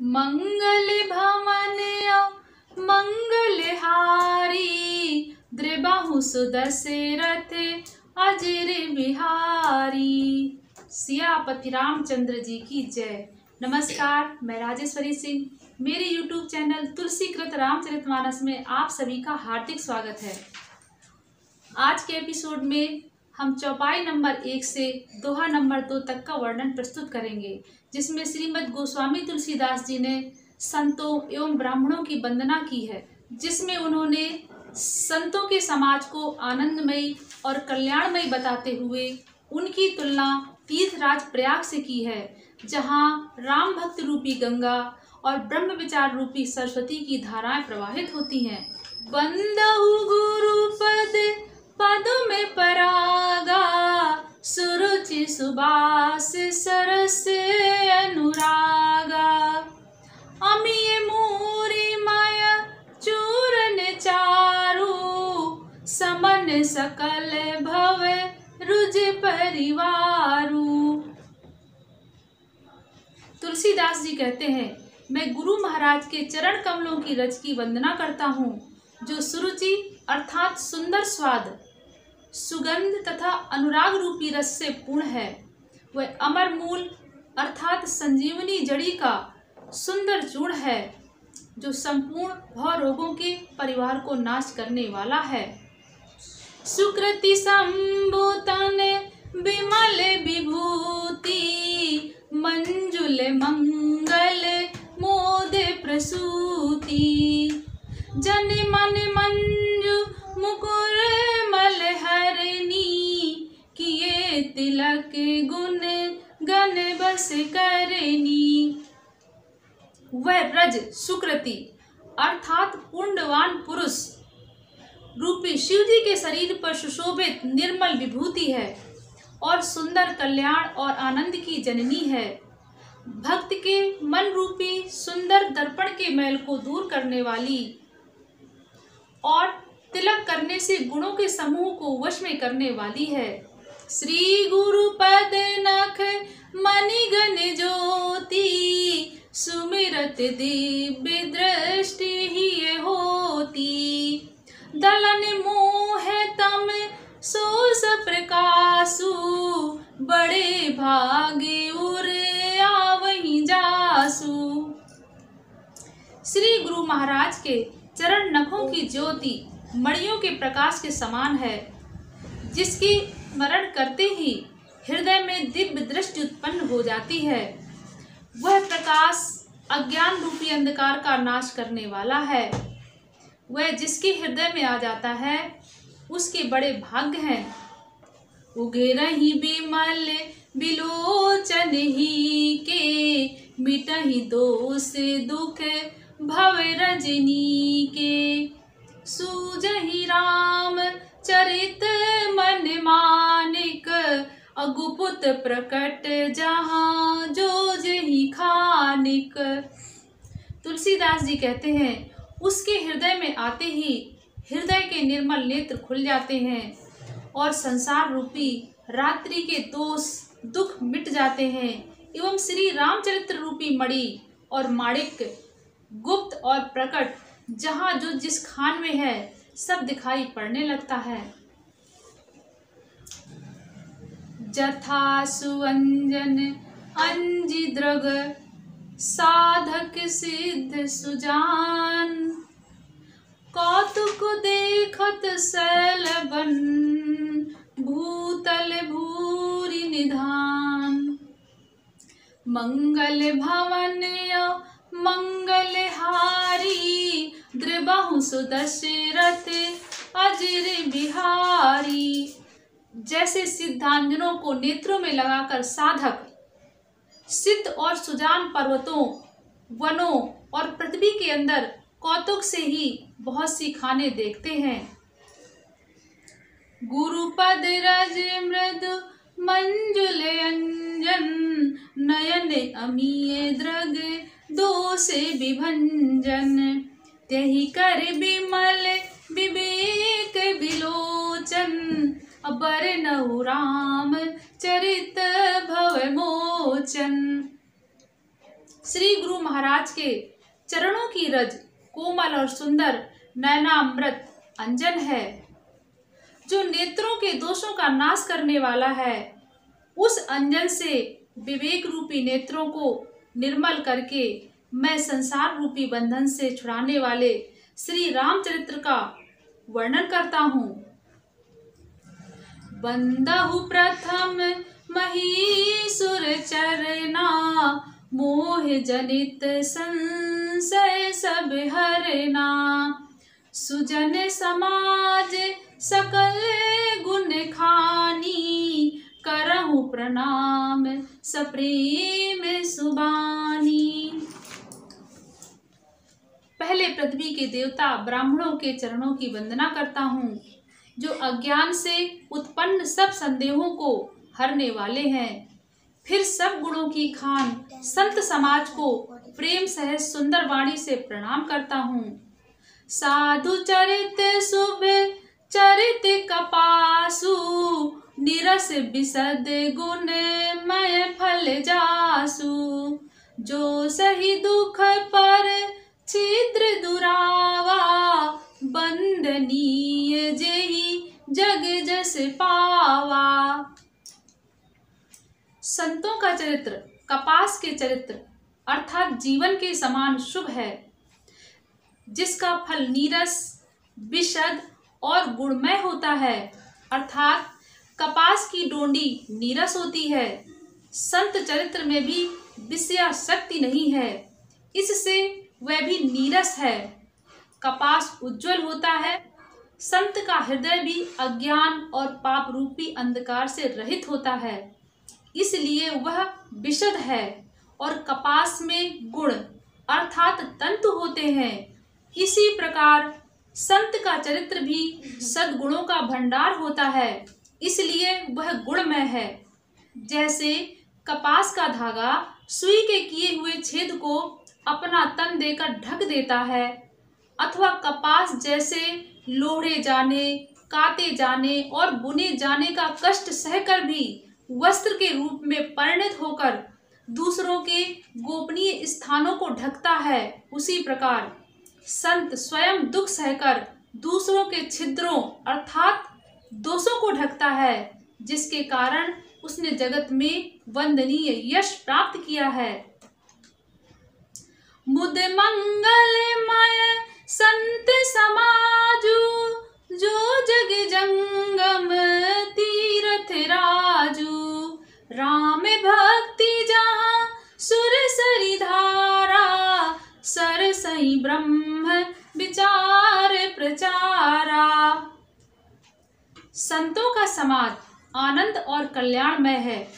मंगल भवन मंगलहारी, द्रिबाहु सुदशरथ अजर बिहारी। सियापति रामचंद्र जी की जय। नमस्कार, मैं राजेश्वरी सिंह। मेरे YouTube चैनल तुलसीकृत रामचरितमानस में आप सभी का हार्दिक स्वागत है। आज के एपिसोड में हम चौपाई नंबर 1 से दोहा नंबर 2 तक का वर्णन प्रस्तुत करेंगे, जिसमें श्रीमद् गोस्वामी तुलसीदास जी ने संतों एवं ब्राह्मणों की वंदना की है, जिसमें उन्होंने संतों के समाज को आनंदमयी और कल्याणमयी बताते हुए उनकी तुलना तीर्थराज प्रयाग से की है, जहाँ राम भक्त रूपी गंगा और ब्रह्म विचार रूपी सरस्वती की धाराएं प्रवाहित होती हैं। बंदहु गुरुपद पद में परागा, सुरुचि सुबास सरस अनुरागा। अमिय मूरी माया चूरन चारु, समन सकल भव रुज परिवारु। तुलसीदास जी कहते हैं, मैं गुरु महाराज के चरण कमलों की रज की वंदना करता हूँ, जो सुरुचि अर्थात सुंदर स्वाद, सुगंध तथा अनुराग रूपी रस से पूर्ण है। वह अमर मूल अर्थात संजीवनी जड़ी का सुंदर चूर्ण है, जो संपूर्ण भव रोगों के परिवार को नाश करने वाला है। सुकृति संभूतन विमल विभूति, मंजुल मंगल मोद प्रसूति। जन मन मंजु मुकुर मलहरनी, किए तिलक गुण गण बस करनी। वह रज सुकृति अर्थात पुण्यवान पुरुष रूपी शिव जी के शरीर पर सुशोभित निर्मल विभूति है और सुंदर कल्याण और आनंद की जननी है। भक्त के मन रूपी सुंदर दर्पण के मैल को दूर करने वाली और तिलक करने से गुणों के समूह को वश में करने वाली है। श्री गुरु पद नख मणिगण ज्योति, सुमिरत दिव्य दृष्टि ही होती। दलन मोह तम सोस प्रकाशु, बड़े भागे उर आवहि जासु। श्री गुरु महाराज के चरण नखों की ज्योति मणियों के प्रकाश के समान है, जिसकी स्मरण करते ही हृदय में दिव्य दृष्टि उत्पन्न हो जाती है। वह प्रकाश अज्ञान रूपी अंधकार का नाश करने वाला है। वह जिसके हृदय में आ जाता है, उसके बड़े भाग्य हैं। उगेरहि बिमल बिलोचन ही के, मिटहि दोष दुख भव रजनी के। सूजहि राम चरित मन मानिक, अगुपुत प्रकट जहाँ जो जही खानिक। तुलसीदास जी कहते हैं, उसके हृदय में आते ही हृदय के निर्मल नेत्र खुल जाते हैं और संसार रूपी रात्रि के दोष दुख मिट जाते हैं, एवं श्री रामचरित्र रूपी मणि और माणिक गुप्त और प्रकट जहाँ जो जिस खान में है सब दिखाई पड़ने लगता है। जथा सुअंजन अंजि द्रग, साधक सिद्ध सुजान। कौतुक देखत सैलबन, भूतल भूरि निधान। मंगल भवन मंगलहारी, द्रिबाहु सुदशरथ अजर बिहारी। जैसे सिद्धांजनों को नेत्रों में लगाकर साधक सिद्ध और सुजान पर्वतों, वनों और पृथ्वी के अंदर कौतुक से ही बहुत सी खाने देखते हैं। गुरुपद रज मृदु मंजुल अंजन, नयन अमीय द्रग दोष विभंजन। त्यहि कर विमल विवेक विलोचन, बरनउ राम चरित भव मोचन। श्री गुरु महाराज के चरणों की रज कोमल और सुंदर नयनामृत अंजन है, जो नेत्रों के दोषों का नाश करने वाला है। उस अंजन से विवेक रूपी नेत्रों को निर्मल करके मैं संसार रूपी बंधन से छुड़ाने वाले श्री रामचरित्र का वर्णन करता हूँ। बंदहु प्रथम महीसुर चरना, मोह जनित संशय सब हरना। सुजन समाज सकल गुण खानी, करहु प्रणाम सप्रेम सुबानी। पहले पृथ्वी के देवता ब्राह्मणों के चरणों की वंदना करता हूँ, जो अज्ञान से उत्पन्न सब संदेहों को हरने वाले हैं। फिर सब गुणों की खान संत समाज को प्रेम सहित सुंदर वाणी से प्रणाम करता हूँ। साधु चरित शुभ चरित कपासु, निरस बिसद गुण मय फल जासु। जो सही दुख पर छिद्र दुरावा, बंदनीय जेहि जग जस पावा। संतों का चरित्र कपास के चरित्र अर्थात जीवन के समान शुभ है, जिसका फल नीरस विशद और गुणमय होता है। अर्थात कपास की डोंडी नीरस होती है। संत चरित्र में भी विषया शक्ति नहीं है, इससे वह भी नीरस है। कपास उज्जवल होता है। संत का हृदय भी अज्ञान और पाप रूपी अंधकार से रहित होता है, इसलिए वह विशद है। और कपास में गुण अर्थात तंतु होते हैं। इसी प्रकार संत का चरित्र भी सद्गुणों का भंडार होता है, इसलिए वह गुणमय है। जैसे कपास का धागा सुई के किए हुए छेद को अपना तन देकर ढक देता है, अथवा कपास जैसे लोढ़े जाने, काते जाने और बुने जाने का कष्ट सहकर भी वस्त्र के रूप में परिणत होकर दूसरों के गोपनीय स्थानों को ढकता है, उसी प्रकार संत स्वयं दुख सहकर दूसरों के छिद्रों अर्थात दोषों को ढकता है, जिसके कारण उसने जगत में वंदनीय यश प्राप्त किया है। मुद मंगलमय संत समाजु, जो जग जंगम तीरथ राजू। राम भक्ति जहाँ सुर सरी धारा, सरसई ब्रह्म विचार प्रचारा। संतों का समाज आनंद और कल्याणमय है,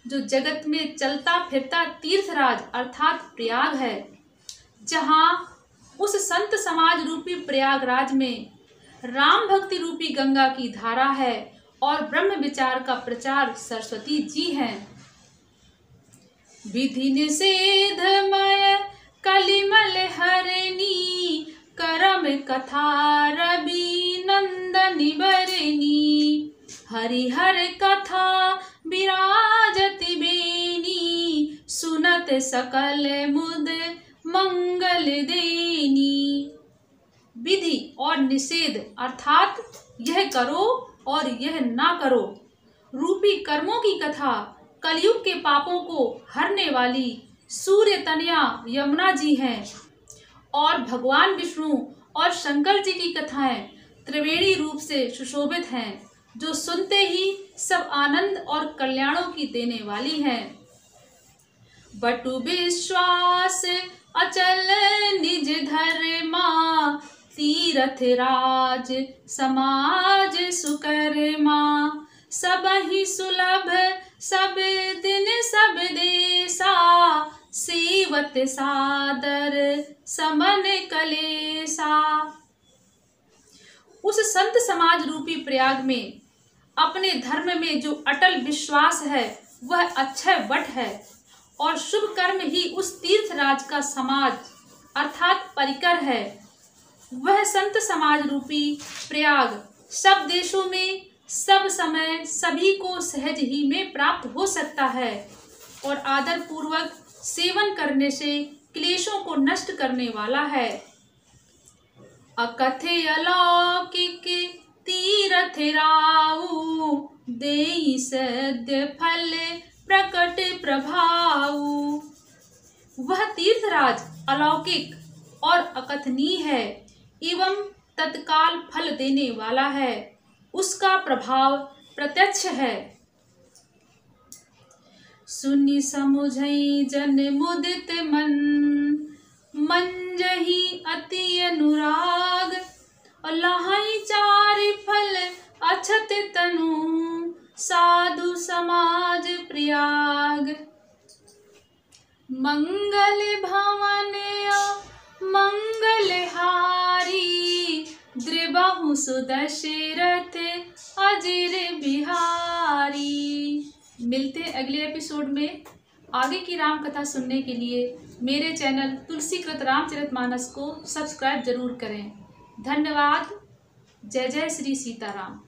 जो जगत में चलता फिरता तीर्थराज अर्थात प्रयाग है। जहाँ उस संत समाज रूपी प्रयागराज में राम भक्ति रूपी गंगा की धारा है और ब्रह्म विचार का प्रचार सरस्वती जी हैं। विधि निषेधमय कलिमल हरनी, करम कथा रवि नंदनी बरनी। हरिहर कथा विराजति बेनी, सुनत सकल मुद मंगल देनी। विधि और निषेध अर्थात यह करो और यह ना करो रूपी कर्मों की कथा कलयुग के पापों को हरने वाली सूर्य तनया यमुना जी हैं, और भगवान विष्णु और शंकर जी की कथाएं त्रिवेणी रूप से सुशोभित हैं, जो सुनते ही सब आनंद और कल्याणों की देने वाली हैं। बटु विश्वास अचल निज धर्मा, तीरथ राज समाज सुकर्मा। सबहि सुलभ सब दिन सब देसा, सेवत सादर समन कलेसा। उस संत समाज रूपी प्रयाग में अपने धर्म में जो अटल विश्वास है वह अक्षय वट है, और शुभ कर्म ही उस तीर्थराज का समाज अर्थात परिकर है। वह संत समाज रूपी प्रयाग सब देशों में सब समय सभी को सहज ही में प्राप्त हो सकता है, और आदर पूर्वक सेवन करने से क्लेशों को नष्ट करने वाला है। अकथे अलौकिक तीरथ राऊ, देई सद्य फल प्रकट प्रभाऊ। वह तीर्थराज अलौकिक और अकथनीय है एवं तत्काल फल देने वाला है, उसका प्रभाव प्रत्यक्ष है। सुनि समुझई जन मुदित मन, मंजहि अति अनुराग। लहाई चार फल अछत तनु, साधु समाज प्रयाग। मंगल भवन मंगलहारी, द्रिबहु सुदशरथ अजिर बिहारी। मिलते हैं अगले एपिसोड में। आगे की राम कथा सुनने के लिए मेरे चैनल तुलसीकृत रामचरितमानस को सब्सक्राइब जरूर करें। धन्यवाद। जय जय श्री सीताराम।